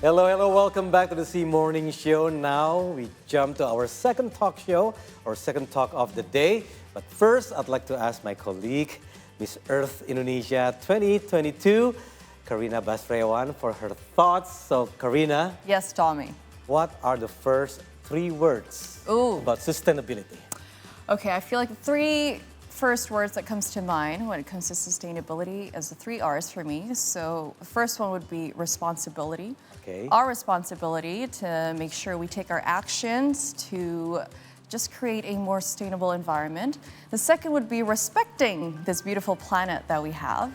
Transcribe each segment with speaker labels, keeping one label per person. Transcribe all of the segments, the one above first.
Speaker 1: Hello, hello, welcome back to the C Morning Show. Now we jump to our second talk show, or second talk of the day. But first, I'd like to ask my colleague, Miss Earth Indonesia 2022, Karina Basrewan, for her thoughts. So, Karina.
Speaker 2: Yes, Tommy.
Speaker 1: What are the first 3 words about sustainability?
Speaker 2: Okay, I feel like the 3 first words that comes to mind when it comes to sustainability is the 3 R's for me. So the first one would be responsibility.
Speaker 1: Okay.
Speaker 2: Our responsibility to make sure we take our actions to just create a more sustainable environment. The second would be respecting this beautiful planet that we have.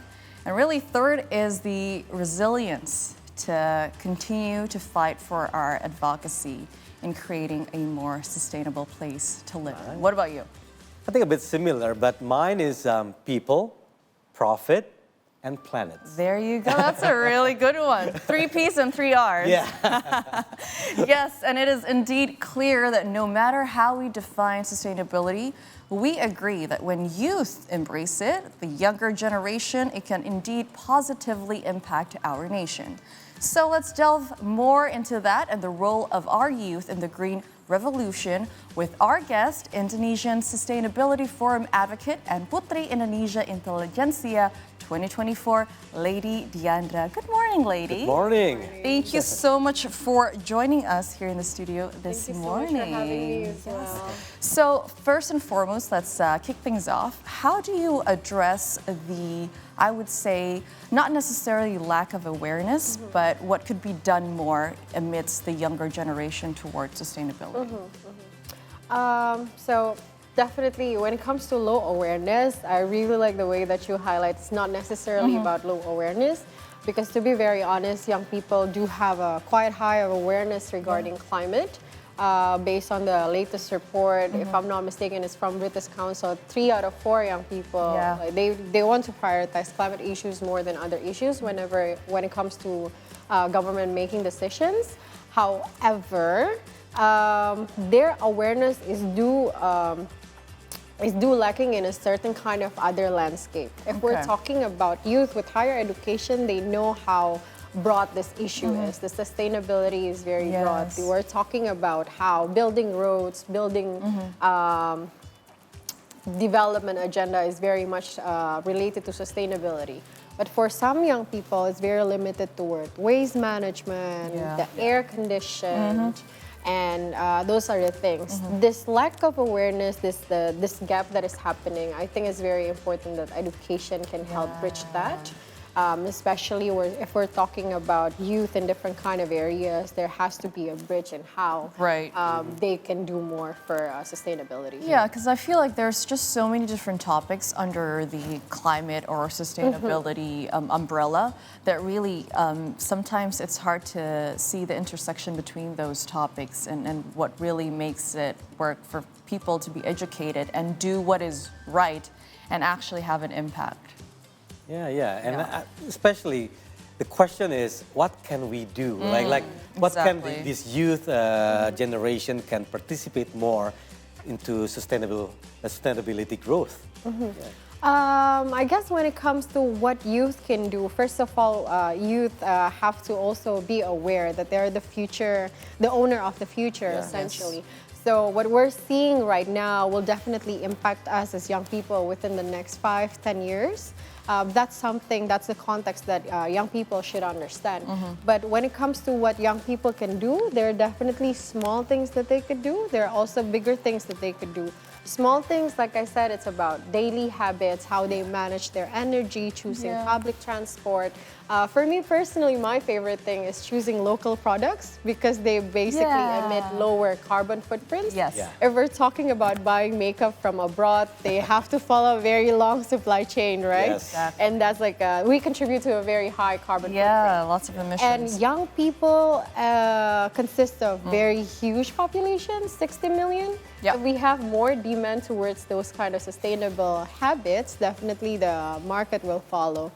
Speaker 2: And really, third is the resilience to continue to fight for our advocacy in creating a more sustainable place to live in. What about you?
Speaker 1: I think a bit similar, but mine is people, profit, and planet.
Speaker 2: There you go. That's a really good one. 3 P's and 3 R's.
Speaker 1: Yeah.
Speaker 2: Yes, and it is indeed clear that no matter how we define sustainability, we agree that when youth embrace it, the younger generation, it can indeed positively impact our nation. So let's delve more into that and the role of our youth in the green revolution with our guest, Indonesian Sustainability Forum Advocate and Puteri Indonesia Intelegensia 2024, Lady Diandra. Good morning, lady.
Speaker 1: Good morning.
Speaker 2: Thank you so much for joining us here in the studio this morning.
Speaker 3: Thank you so much for having me as well.
Speaker 2: So first and foremost, let's kick things off. How do you address the, I would say, not necessarily lack of awareness, but what could be done more amidst the younger generation towards sustainability?
Speaker 3: So definitely when it comes to low awareness, I really like the way that you highlight it's not necessarily about low awareness, because to be very honest, young people do have a quite high of awareness regarding climate. Based on the latest report, if I'm not mistaken, it's from British Council, 3 out of 4 young people, like, they want to prioritize climate issues more than other issues when it comes to government making decisions. However, their awareness is due lacking in a certain kind of other landscape. If we're talking about youth with higher education, they know how broad this issue is. The sustainability is very broad. We're talking about how building roads, building development agenda is very much related to sustainability. But for some young people, it's very limited toward waste management, the air conditioned, and those are the things. This lack of awareness, this gap that is happening, I think it's very important that education can help bridge that. Especially if we're talking about youth in different kind of areas, there has to be a bridge in how they can do more for sustainability.
Speaker 2: Yeah, because I feel like there's just so many different topics under the climate or sustainability umbrella that really sometimes it's hard to see the intersection between those topics and what really makes it work for people to be educated and do what is right and actually have an impact.
Speaker 1: And especially the question is, what can we do? Like what can this youth generation can participate more into sustainability growth?
Speaker 3: I guess when it comes to what youth can do, first of all, youth have to also be aware that they're the future, the owner of the future, essentially. So what we're seeing right now will definitely impact us as young people within the next 5-10 years. That's the context that young people should understand. But when it comes to what young people can do, there are definitely small things that they could do. There are also bigger things that they could do. Small things, like I said, it's about daily habits, how they manage their energy, choosing public transport. For me personally, my favorite thing is choosing local products because they basically emit lower carbon footprints. If we're talking about buying makeup from abroad, they have to follow a very long supply chain, right? And that's like, we contribute to a very high carbon footprint.
Speaker 2: Lots of emissions.
Speaker 3: And young people consist of very huge populations, 60 million. We have more implement towards those kind of sustainable habits, definitely the market will follow.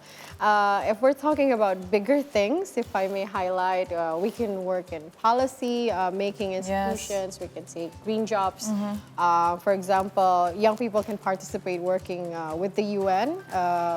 Speaker 3: If we're talking about bigger things, if I may highlight, we can work in policy, making institutions, we can take green jobs. For example, young people can participate working with the UN,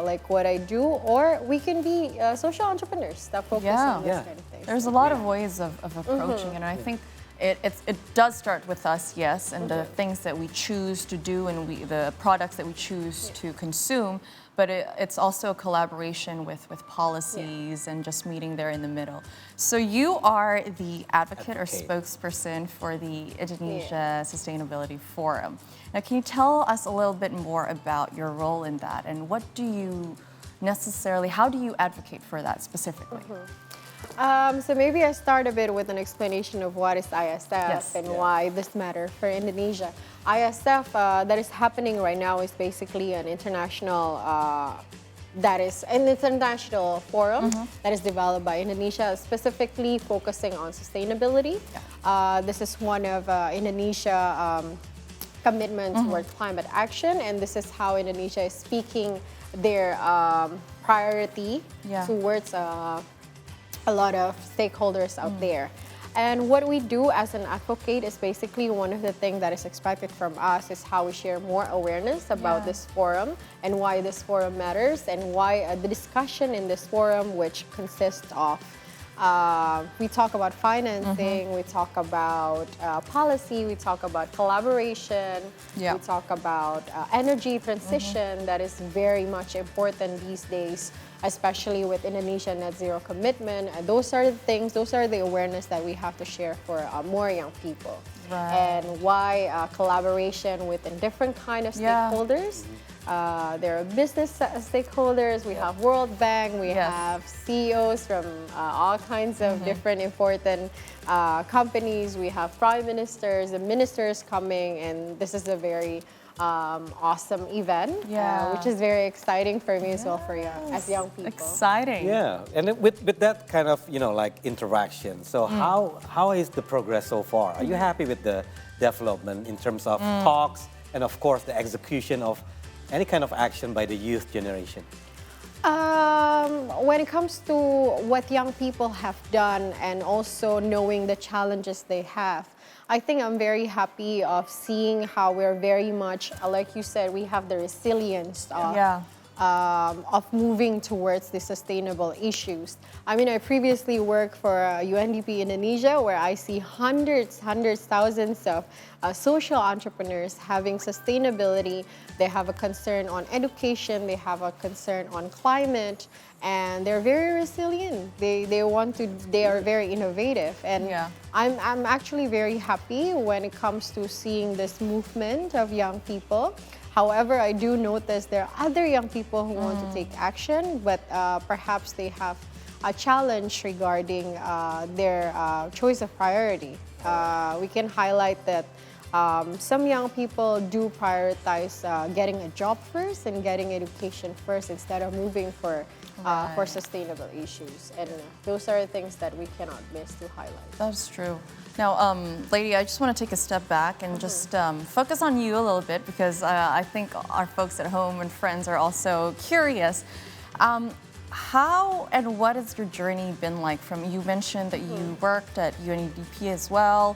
Speaker 3: like what I do, or we can be social entrepreneurs that focus on this kind of thing.
Speaker 2: There's a lot of ways of approaching it, and I think it does start with us, yes, and the things that we choose to do and the products that we choose to consume, but it's also a collaboration with policies and just meeting there in the middle. So you are the advocate or spokesperson for the Indonesia Sustainability Forum. Now, can you tell us a little bit more about your role in that, and what do you how do you advocate for that specifically?
Speaker 3: So maybe I start a bit with an explanation of what is ISF and why this matters for Indonesia. ISF that is happening right now is basically an international forum that is developed by Indonesia, specifically focusing on sustainability. This is one of Indonesia commitment towards climate action, and this is how Indonesia is speaking their priority towards a lot of stakeholders out there. And what we do as an advocate is basically one of the things that is expected from us is how we share more awareness about this forum and why this forum matters, and why the discussion in this forum, which consists of we talk about financing, we talk about policy, we talk about collaboration, we talk about energy transition that is very much important these days, especially with Indonesia net zero commitment. Those are the things, those are the awareness that we have to share for more young people. And why collaboration with different kind of stakeholders. There are business stakeholders, we have World Bank, we have CEOs from all kinds of different important companies, we have prime ministers and ministers coming, and this is a very awesome event, which is very exciting for me as well, for as young people.
Speaker 2: Exciting.
Speaker 1: Yeah, and with that kind of, like interaction, so how is the progress so far? Are you happy with the development in terms of talks and of course the execution of any kind of action by the youth generation?
Speaker 3: When it comes to what young people have done and also knowing the challenges they have, I think I'm very happy of seeing how we're very much, like you said, we have the resilience of moving towards the sustainable issues. I mean, I previously worked for UNDP Indonesia, where I see hundreds, thousands of social entrepreneurs having sustainability. They have a concern on education, they have a concern on climate, and they're very resilient. They are very innovative, and I'm actually very happy when it comes to seeing this movement of young people. However, I do notice there are other young people who want to take action, but perhaps they have a challenge regarding their choice of priority. We can highlight that some young people do prioritize getting a job first and getting education first instead of moving for sustainable issues. And those are things that we cannot miss to highlight.
Speaker 2: That's true. Now, Lady, I just want to take a step back and just focus on you a little bit, because I think our folks at home and friends are also curious. How and what has your journey been like? You mentioned that you worked at UNDP as well.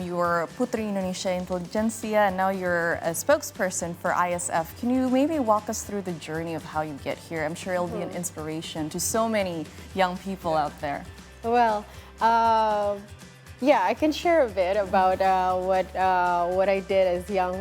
Speaker 2: You were Puteri Indonesia Intelegensia, and now you're a spokesperson for ISF. Can you maybe walk us through the journey of how you get here? I'm sure it'll be an inspiration to so many young people out there.
Speaker 3: Well, I can share a bit about what I did as young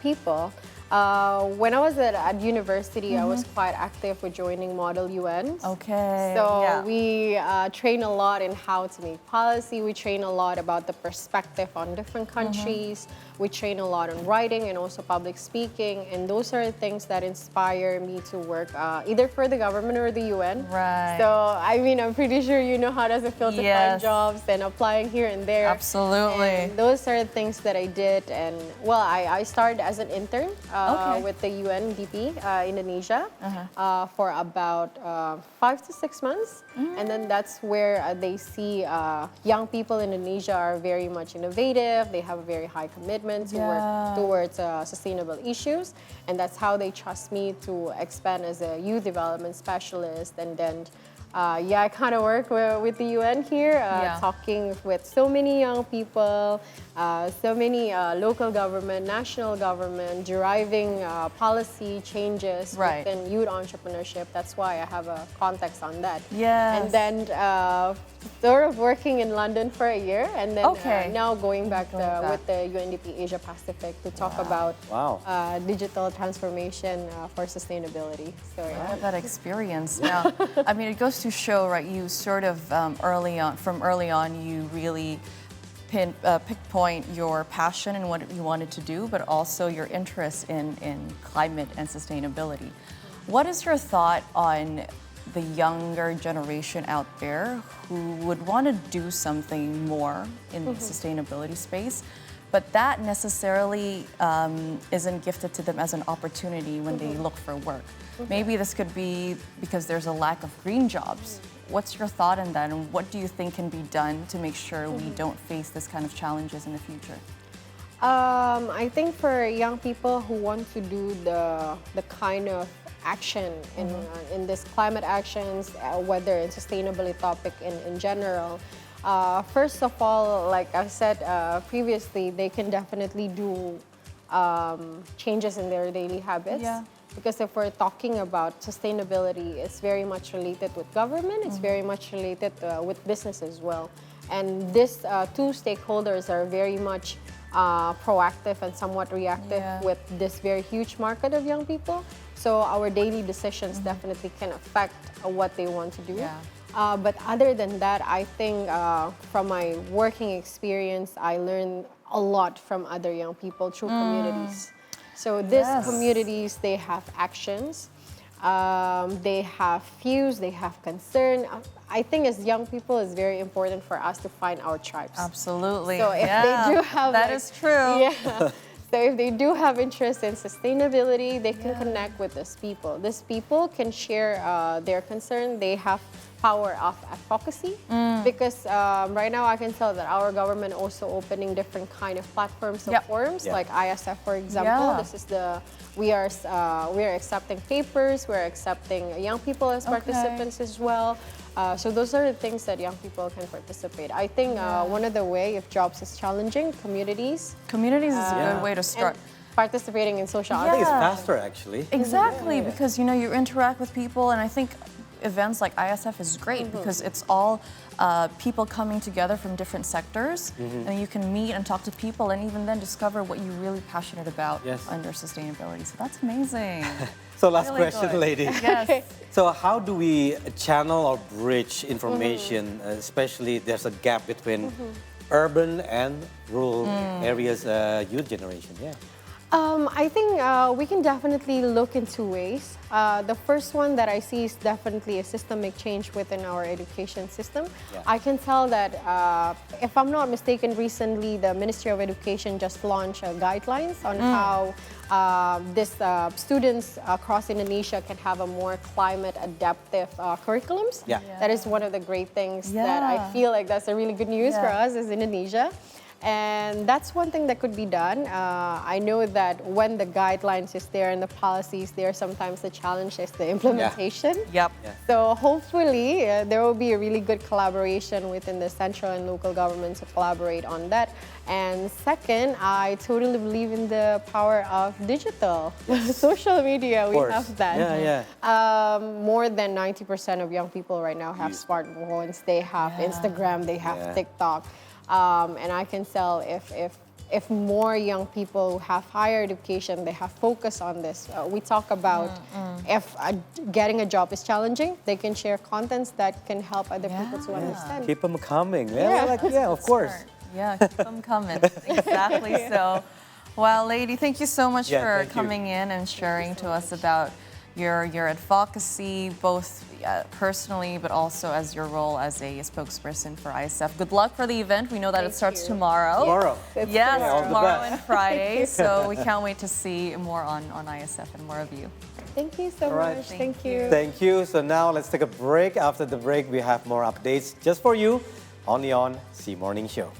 Speaker 3: people. When I was at university, I was quite active with joining Model UN.
Speaker 2: Okay.
Speaker 3: So we train a lot in how to make policy. We train a lot about the perspective on different countries. We train a lot on writing and also public speaking. And those are things that inspire me to work either for the government or the UN.
Speaker 2: Right.
Speaker 3: So, I mean, I'm pretty sure you know how does it feel to find jobs and applying here and there.
Speaker 2: Absolutely.
Speaker 3: And those are things that I did. And, well, I started as an intern
Speaker 2: Okay.
Speaker 3: with the UNDP Indonesia for about 5 to 6 months. And then that's where they see young people in Indonesia are very much innovative. They have a very high commitment to work towards sustainable issues. And that's how they trust me to expand as a youth development specialist. And then I kind of work with the UN here, talking with so many young people, so many local government, national government, deriving policy changes within youth entrepreneurship. That's why I have a context on that.
Speaker 2: Yes.
Speaker 3: And then sort of working in London for a year, and then now going back with the UNDP Asia Pacific to talk about digital transformation for sustainpoint. So
Speaker 2: I have that experience. Now, I mean, it goes to show, right? You sort of early on, you really pinpoint your passion and what you wanted to do, but also your interest in climate and sustainability. What is your thought on the younger generation out there who would want to do something more in the sustainability space, but that necessarily isn't gifted to them as an opportunity when they look for work? Maybe this could be because there's a lack of green jobs. What's your thought on that, and what do you think can be done to make sure we don't face this kind of challenges in the future?
Speaker 3: I think for young people who want to do the kind of action in this climate actions, whether it's sustainability topic in general, first of all, like I said previously, they can definitely do changes in their daily habits. Because if we're talking about sustainability, it's very much related with government, it's very much related with business as well. And these two stakeholders are very much proactive and somewhat reactive with this very huge market of young people. So our daily decisions definitely can affect what they want to do. But other than that, I think from my working experience, I learned a lot from other young people through communities. So these communities, they have actions, they have views, they have concern. I think as young people, it's very important for us to find our tribes.
Speaker 2: Absolutely.
Speaker 3: So if they do have
Speaker 2: that is true.
Speaker 3: So if they do have interest in sustainability, they can connect with these people. These people can share their concern. They have power of advocacy because right now I can tell that our government also opening different kind of platforms or forums like ISF, for example. This is we are accepting papers, we're accepting young people as participants as well. So those are the things that young people can participate. I think one of the way, if jobs is challenging, communities is
Speaker 2: a good way to start.
Speaker 3: Participating in social
Speaker 1: I think it's faster, actually.
Speaker 2: Exactly, because you interact with people, and I think events like ISF is great because it's all people coming together from different sectors, and you can meet and talk to people, and even then discover what you're really passionate about under sustainability. So that's amazing.
Speaker 1: So last question, lady.
Speaker 2: Yes.
Speaker 1: So how do we channel or bridge information, especially there's a gap between urban and rural areas, youth generation?
Speaker 3: I think we can definitely look in two ways. The first one that I see is definitely a systemic change within our education system. I can tell that, if I'm not mistaken, recently the Ministry of Education just launched guidelines on how students across Indonesia can have a more climate adaptive curriculums. That is one of the great things that I feel like that's a really good news for us as Indonesia. And that's one thing that could be done. I know that when the guidelines is there and the policies there, sometimes the challenge is the implementation. So hopefully there will be a really good collaboration within the central and local governments to collaborate on that. And second, I totally believe in the power of digital. Social media, we have that. More than 90% of young people right now have smartphones. They have Instagram, they have TikTok. And I can tell if more young people have higher education, they have focus on this. We talk about if getting a job is challenging, they can share contents that can help other people to understand.
Speaker 1: Keep them coming. Of course.
Speaker 2: Keep them coming. Exactly so. Well, lady, thank you so much for coming in and sharing to us about your advocacy, both personally, but also as your role as a spokesperson for ISF. Good luck for the event. We know that it starts tomorrow.
Speaker 1: Tomorrow.
Speaker 2: Yes,
Speaker 1: all the
Speaker 2: tomorrow
Speaker 1: best.
Speaker 2: and Friday. So we can't wait to see more on ISF and more of you.
Speaker 3: Thank you so
Speaker 1: right.
Speaker 3: much. Thank you.
Speaker 1: Thank you. So now let's take a break. After the break, we have more updates just for you on the On C Morning Show.